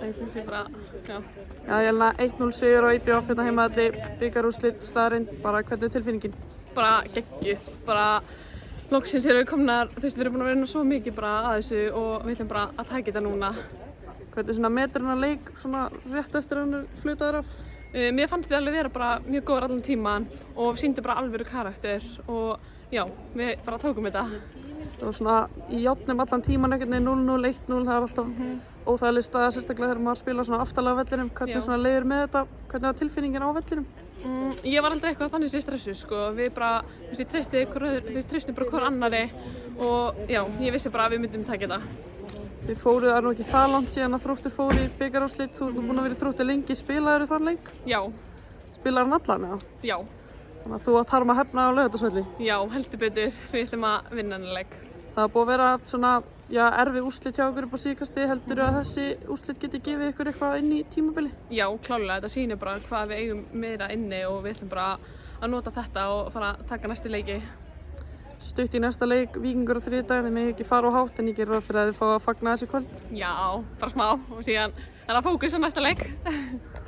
Það sé bara, já. Já, ég held að 1-0 sigur á IBF hérna heima þetta bikarúrslit staðarinn, bara hvernig er tilfinningin? Bara geggjuð, bara loksins erum við komnar, þú veist, við erum búin að vera svo mikið bara að þessu og við ætlum bara að taka þetta núna. Hvernig svona metur hennar leik svona rétt eftir að hann er flutaður af? Mér fannst við alveg vera bara mjög góður allan tíman og við sýndum bara alvöru karakter og já, við bara tókum þetta. Það var svona í játnum allan tíman ekkert neð 0-0, 1-0, það er alltaf óþægileg staða, sérstaklega þegar maður spila svona aftarlega á vellinum. Hvernig svona leiðir með þetta? Hvernig var tilfinningin á vellinum? Ég var aldrei eitthvað þannig sem stressuð sko, við bara, við treystum bara hver annari og já, ég vissi bara að við myndum taka þetta. Þið fóruð, það er nú ekki það langt síðan að Þróttur fór í bikarúrslit, þú ert búin að vera í Þrótti lengi, spilaðirðu þann leik? Já. Spilaðir hann allan eða? Já. Þannig að þú átt harma að hefna á Laugardalsvelli? Já, heldur betur, við ætlum að vinna þennan leik. Það er búið að vera svona, já, erfið úrslit hjá ykkur upp á síðkasti, heldurðu að þessi úrslit geti gefið ykkur eitthvað inn í tímabili? Já, klárlega, þetta sýnir bara hvað við eigum meira inni og við ætlum bara að nota þetta og fara að taka næstu leiki. Stutt í næsta leik, Víkingur á þriðjudaginn, þið megið ekki fara á hátt en ég gerir ráð fyrir að þið fá að fagna þessu kvöld. Já, bara smá og síðan er það fókus á næsta leik.